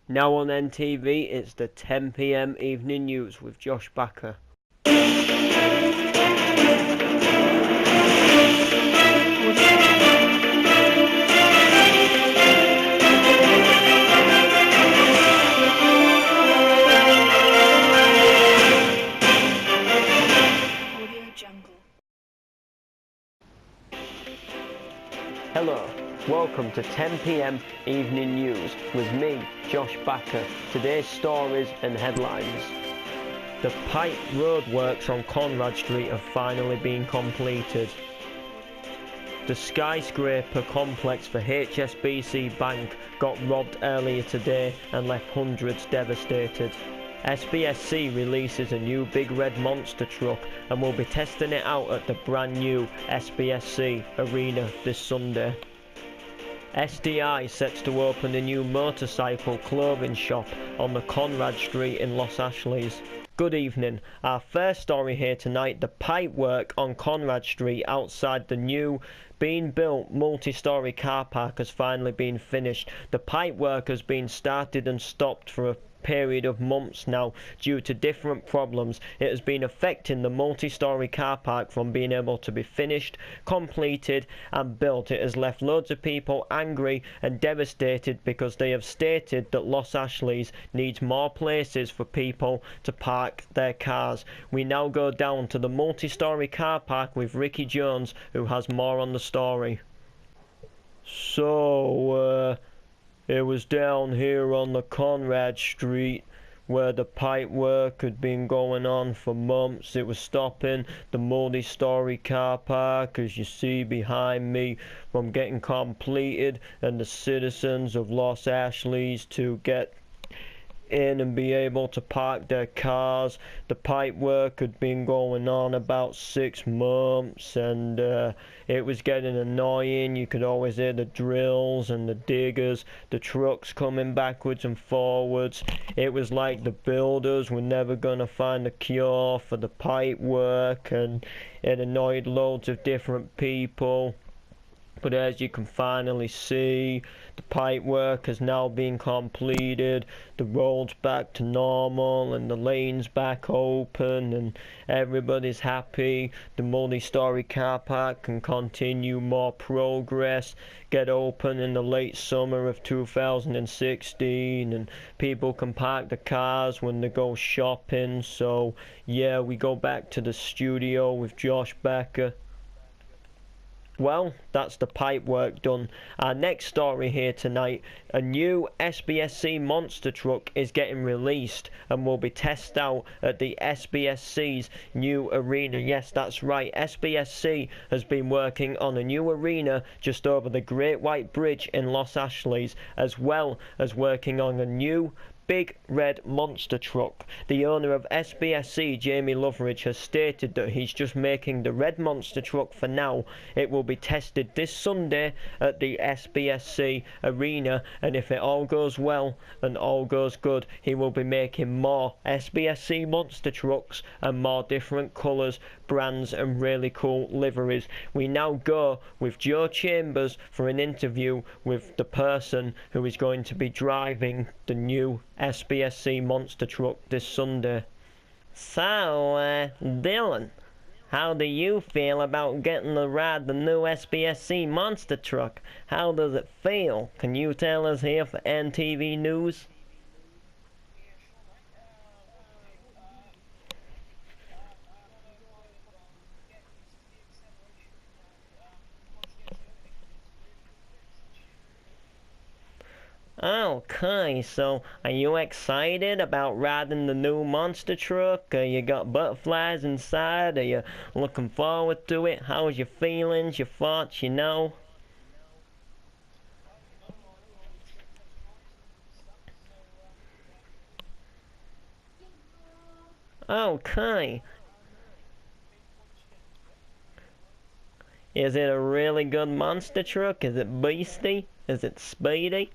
Now on NTV, it's the 10 PM evening news with Josh Backer. Hello, welcome to 10 PM evening news with me, Josh Backer. Today's stories and headlines. The pipe roadworks on Conrad Street have finally been completed. The skyscraper complex for HSBC Bank got robbed earlier today and left hundreds devastated. SBSC releases a new big red monster truck and will be testing it out at the brand new SBSC arena this Sunday. SDI sets to open a new motorcycle clothing shop on the Conrad Street in Los Ashley's. Good evening. Our first story here tonight, the pipe work on Conrad Street outside the new being built multi-storey car park has finally been finished. The pipe work has been started and stopped for a period of months now due to different problems. It has been affecting the multi-storey car park from being able to be finished, completed and built. It has left loads of people angry and devastated because they have stated that Los Ashley's needs more places for people to park their cars. We now go down to the multi-storey car park with Ricky Jones, who has more on the story. It was down here on the Conrad Street where the pipe work had been going on for months. It was stopping the multi-storey car park, as you see behind me, from getting completed and the citizens of Los Ashley's to get in and be able to park their cars. The pipe work had been going on about 6 months and it was getting annoying. You could always hear the drills and the diggers, the trucks coming backwards and forwards. It was like the builders were never going to find a cure for the pipe work, and it annoyed loads of different people. But as you can finally see, the pipe work has now been completed, the road's back to normal and the lane's back open and everybody's happy. The multi-storey car park can continue more progress, get open in the late summer of 2016, and people can park the cars when they go shopping. So yeah, we go back to the studio with Josh Backer. Well, that's the pipe work done. Our next story here tonight, a new SBSC monster truck is getting released and will be tested out at the SBSC's new arena. Yes, that's right, SBSC has been working on a new arena just over the Great White Bridge in Los Ashley's, as well as working on a new big red monster truck. The owner of SBSC, Jamie Loveridge, has stated that he's just making the red monster truck for now. It will be tested this Sunday at the SBSC arena, and if it all goes well and all goes good, he will be making more SBSC monster trucks and more different colours, brands and really cool liveries. We now go with Joe Chambers for an interview with the person who is going to be driving the new SBSC monster truck this Sunday. So, Dylan, how do you feel about getting to ride the new SBSC monster truck? How does it feel? Can you tell us here for NTV News? Okay, so are you excited about riding the new monster truck? You got butterflies inside? Are you looking forward to it? How's your feelings, your thoughts, you know? Okay. Is it a really good monster truck? Is it beastie? Is it speedy?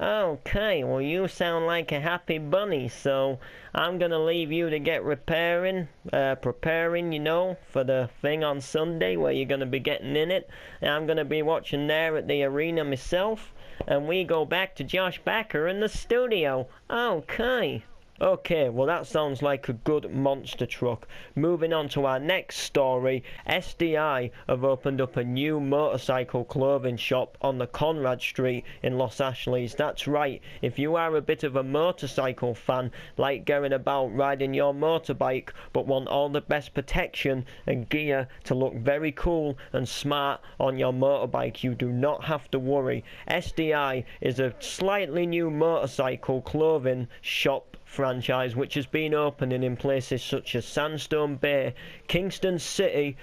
Okay, well you sound like a happy bunny, so I'm gonna leave you to get preparing, for the thing on Sunday where you're gonna be getting in it. And I'm gonna be watching there at the arena myself, and we go back to Josh Becker in the studio. Okay. Okay, well that sounds like a good monster truck. Moving on to our next story, SDI have opened up a new motorcycle clothing shop on the Conrad Street in Los Angeles. That's right, if you are a bit of a motorcycle fan, like going about riding your motorbike, but want all the best protection and gear to look very cool and smart on your motorbike, you do not have to worry. SDI is a slightly new motorcycle clothing shop franchise which has been opening in places such as Sandstone Bay, Kingston City,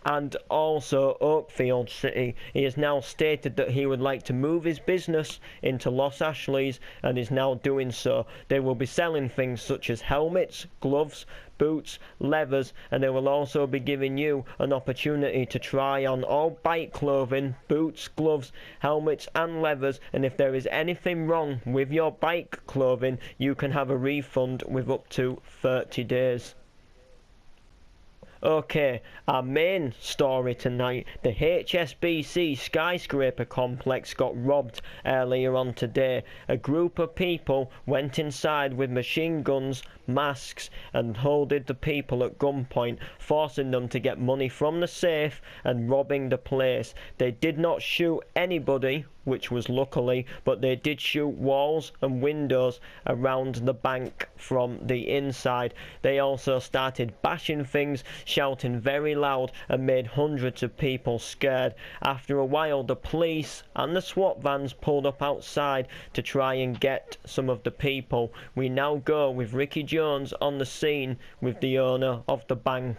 and also Oakfield City. He has now stated that he would like to move his business into Los Angeles and is now doing so. They will be selling things such as helmets, gloves, boots, leathers, and they will also be giving you an opportunity to try on all bike clothing, boots, gloves, helmets and leathers, and if there is anything wrong with your bike clothing, you can have a refund with up to 30 days. Okay, our main story tonight, the HSBC skyscraper complex got robbed earlier on today. A group of people went inside with machine guns, masks, and holded the people at gunpoint, forcing them to get money from the safe and robbing the place. They did not shoot anybody, which was luckily, but they did shoot walls and windows around the bank from the inside. They also started bashing things, shouting very loud, and made hundreds of people scared. After a while, the police and the SWAT vans pulled up outside to try and get some of the people. We now go with Ricky Jones on the scene with the owner of the bank.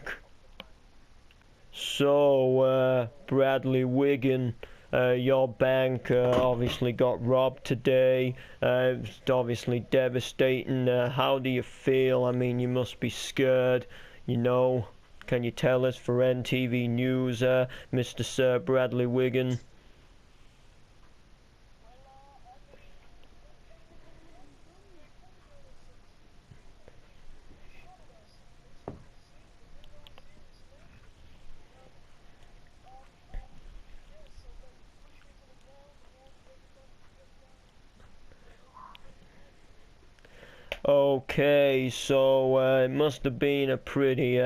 So, Bradley Wiggin, your bank obviously got robbed today. It's obviously devastating. How do you feel? I mean, you must be scared, Can you tell us for Ntv News, Mr. Sir Bradley Wiggin? Okay, so it must have been a pretty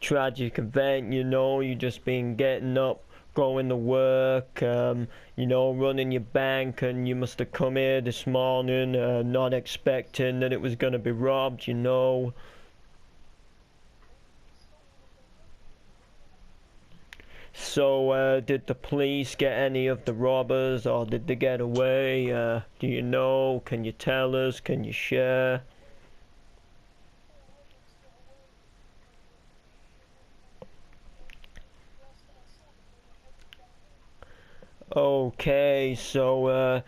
tragic event, you just been getting up, going to work, running your bank, and you must have come here this morning not expecting that it was going to be robbed, So, did the police get any of the robbers, or did they get away? Do you know? Can you tell us? Can you share? Okay, so,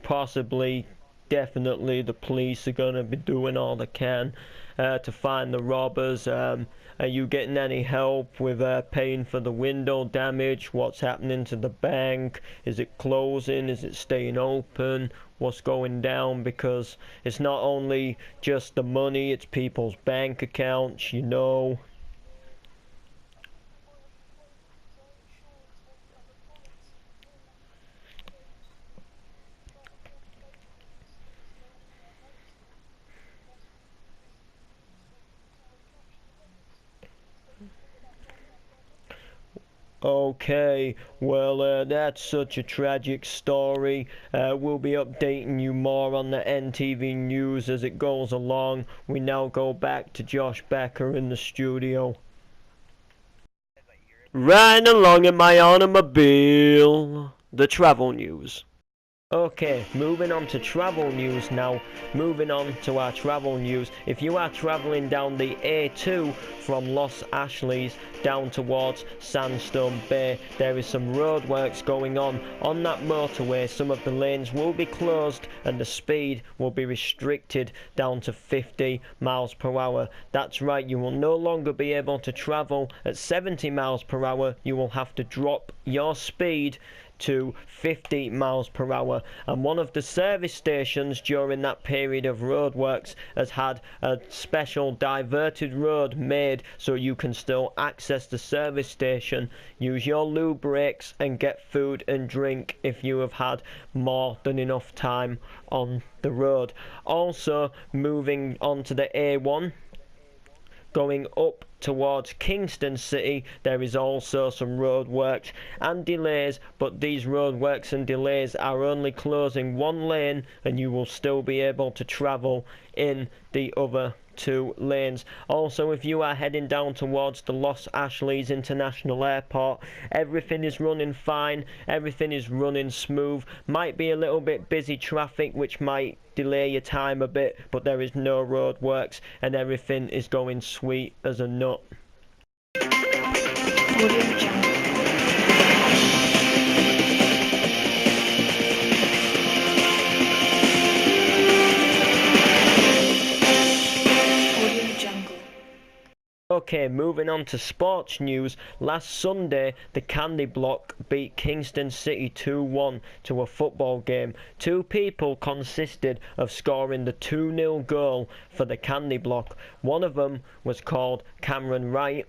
possibly, definitely the police are gonna be doing all they can to find the robbers. Are you getting any help with paying for the window damage? What's happening to the bank? Is it closing? Is it staying open? What's going down? Because it's not only just the money, it's people's bank accounts. Okay, well, that's such a tragic story. We'll be updating you more on the Ntv News as it goes along. We now go back to Josh Becker in the studio. Riding along in my automobile. The travel news. Okay, moving on to travel news now. Moving on to our travel news. If you are traveling down the A2 from Los Angeles down towards Sandstone Bay, there is some roadworks going on that motorway. Some of the lanes will be closed and the speed will be restricted down to 50 miles per hour. That's right, you will no longer be able to travel at 70 miles per hour. You will have to drop your speed to 50 miles per hour, and one of the service stations during that period of roadworks has had a special diverted road made so you can still access the service station, use your loo breaks and get food and drink if you have had more than enough time on the road. Also, moving on to the A1, going up towards Kingston City, there is also some roadworks and delays, but these roadworks and delays are only closing one lane and you will still be able to travel in the other 2 lanes. Also, if you are heading down towards the Los Ashley's International Airport, everything is running fine, everything is running smooth. Might be a little bit busy traffic which might delay your time a bit, but there is no roadworks and everything is going sweet as a nut. Okay, moving on to sports news. Last Sunday, the Candy Block beat Kingston City 2-1 to a football game. 2 people consisted of scoring the 2-0 goal for the Candy Block. One of them was called Cameron Wright,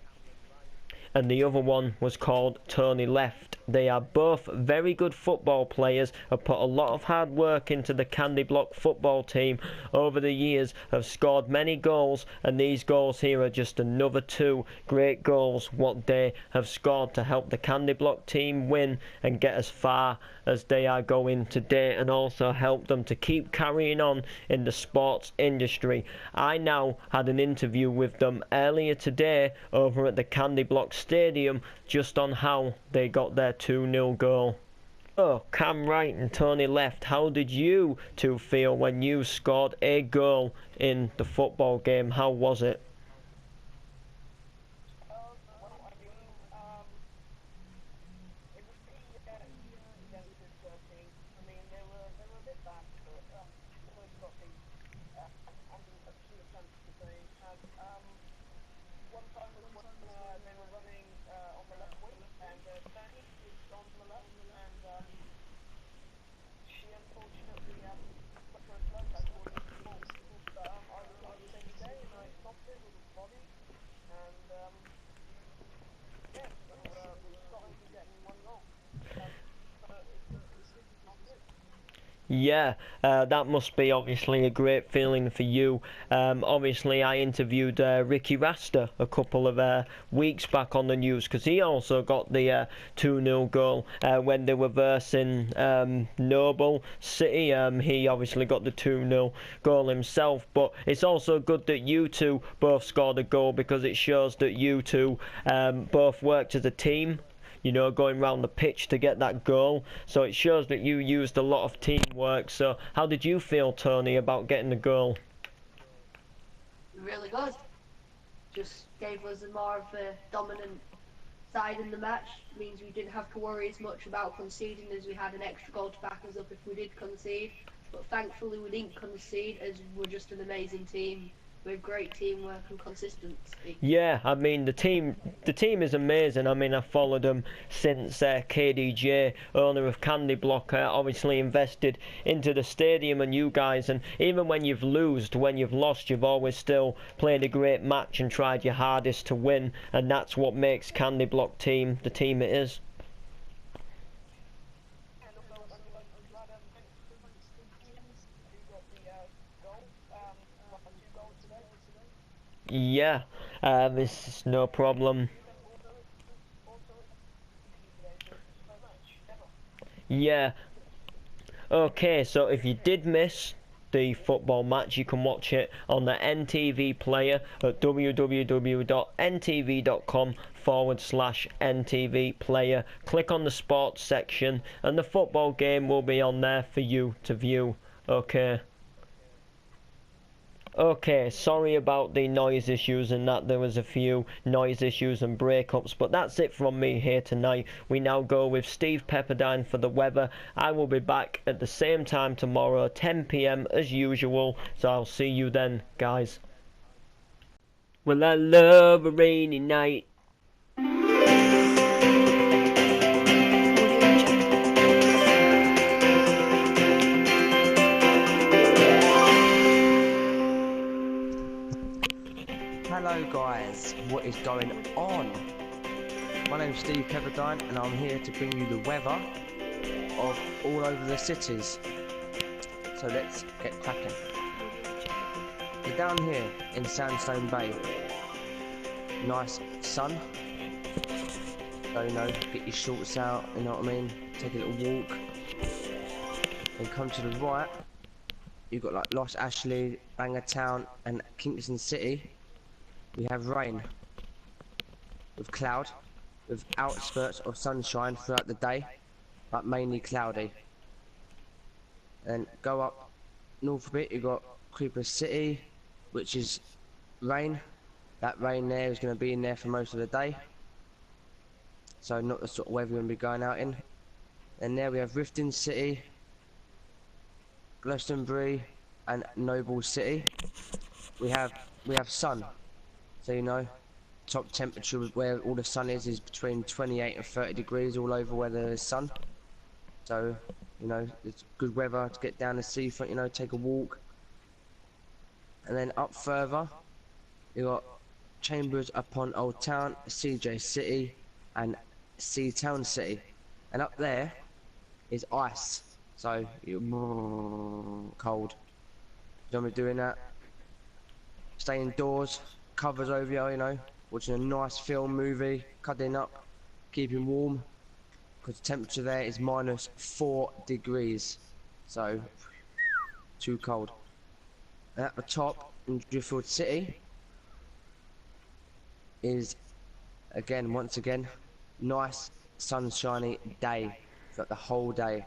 and the other one was called Tony Left. They are both very good football players, have put a lot of hard work into the Candy Block football team over the years, have scored many goals, and these goals here are just another 2 great goals what they have scored to help the Candy Block team win and get as far as they are going today, and also help them to keep carrying on in the sports industry. I now had an interview with them earlier today over at the Candy Block Stadium just on how they got their 2-0 goal. Oh, Cam Wright and Tony Left, how did you 2 feel when you scored a goal in the football game? How was it? Yeah, that must be obviously a great feeling for you. Obviously, I interviewed Ricky Rasta a couple of weeks back on the news because he also got the 2-0 goal when they were versing Noble City. He obviously got the 2-0 goal himself, but it's also good that you 2 both scored a goal because it shows that you 2 both worked as a team, you know, going around the pitch to get that goal. So it shows that you used a lot of teamwork. So how did you feel, Tony, about getting the goal? Really good. Just gave us a more of a dominant side in the match. Means we didn't have to worry as much about conceding, as we had an extra goal to back us up if we did concede. But thankfully we didn't concede, as we're just an amazing team with great teamwork and consistency. Yeah, I mean the team is amazing. I mean, I've followed them since KDJ, owner of Candy Block, obviously invested into the stadium and you guys, and even when you've lost, you've always still played a great match and tried your hardest to win, and that's what makes Candy Block team the team it is. Yeah, it's no problem. Yeah. Okay, so if you did miss the football match, you can watch it on the NTV player at www.ntv.com/NTV player. Click on the sports section and the football game will be on there for you to view. Okay. Okay, sorry about the noise issues and that there was a few noise issues and breakups, but that's it from me here tonight. We now go with Steve Pepperdine for the weather. I will be back at the same time tomorrow, 10 PM as usual, so I'll see you then, guys. Well, I love a rainy night. My name's Steve Pepperdine and I'm here to bring you the weather of all over the cities. So let's get cracking. We're down here in Sandstone Bay. Nice sun. So, you know, get your shorts out, you know what I mean? Take a little walk. Then come to the right. You've got like Los Ashley, Bangertown and Kingston City. We have rain with cloud, with outskirts of sunshine throughout the day, but mainly cloudy. And go up north a bit, you've got Creeper City, which is rain. That rain there is going to be in there for most of the day, so not the sort of weather we're going to be going out in. And there we have Riften City, Glastonbury and Noble City. We have sun, so you know, top temperature where all the sun is between 28 and 30 degrees all over where there is sun. So, you know, it's good weather to get down the seafront, you know, take a walk. And then up further, you got Chambers upon Old Town, CJ City and Seatown City. And up there is ice, so you're cold. Don't be doing that. Stay indoors, covers over you, you know, watching a nice film, movie, cuddling up, keeping warm, because the temperature there is -4 degrees, so too cold. And at the top in Driffield City is once again nice sunshiny day throughout the whole day,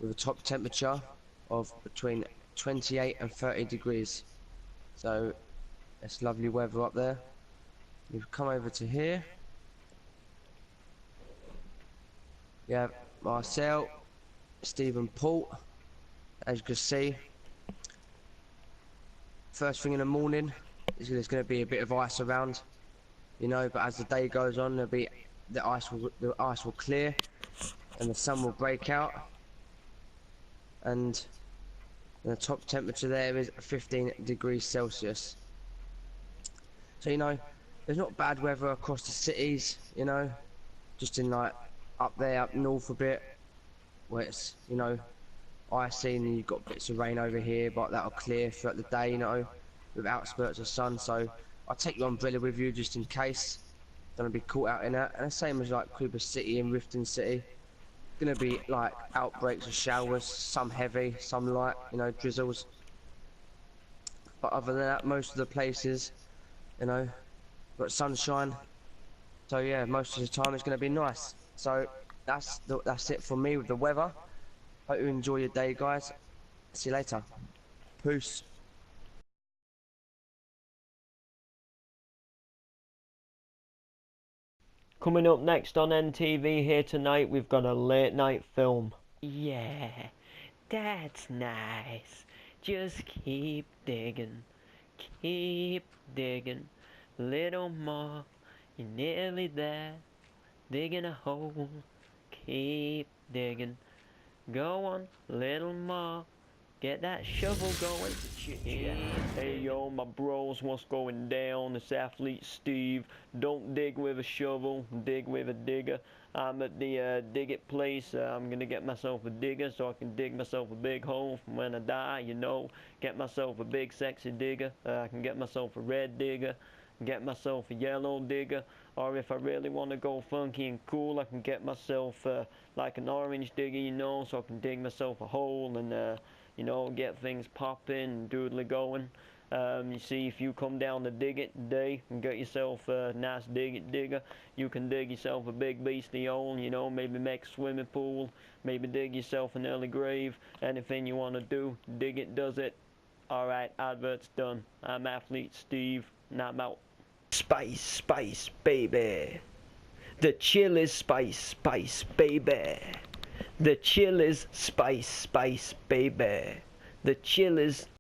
with a top temperature of between 28 and 30 degrees. So it's lovely weather up there. You've come over to here. You have Marcel, Stephen Port. As you can see, first thing in the morning there's going to be a bit of ice around, you know, but as the day goes on the ice will clear and the sun will break out, and the top temperature there is 15 degrees Celsius. So, you know, there's not bad weather across the cities, you know, just in like up there, up north a bit, where it's, you know, icy, and you've got bits of rain over here, but that'll clear throughout the day, you know, with outspurts of sun. So I'll take your umbrella with you just in case. Don't want to be caught out in that. And the same as like Creeper City and Riften City. Gonna be like outbreaks of showers, some heavy, some light, you know, drizzles. But other than that, most of the places, you know, got sunshine. So yeah, most of the time it's gonna be nice. So that's it for me with the weather. Hope you enjoy your day, guys. See you later. Peace. Coming up next on NTV here tonight, we've got a late night film. Yeah, that's nice. Just keep digging, little more. You're nearly there, digging a hole. Keep digging, go on, little more. Get that shovel going. Yeah. Hey yo, my bros, what's going down? It's Athlete Steve. Don't dig with a shovel, dig with a digger. I'm at the dig it place. I'm gonna get myself a digger so I can dig myself a big hole from when I die, you know. Get myself a big sexy digger. I can get myself a red digger, get myself a yellow digger, or if I really want to go funky and cool, I can get myself like an orange digger, you know, so I can dig myself a hole and you know, get things popping and doodly going. You see, if you come down to dig it today and get yourself a nice digger, you can dig yourself a big beastly hole, you know, maybe make a swimming pool, maybe dig yourself an early grave. Anything you want to do, dig it does it. Alright, advert's done. I'm Athlete Steve, and I'm out. Spice, spice, baby. The chill is spice, spice, baby. The chill is spice, spice, baby. The chill is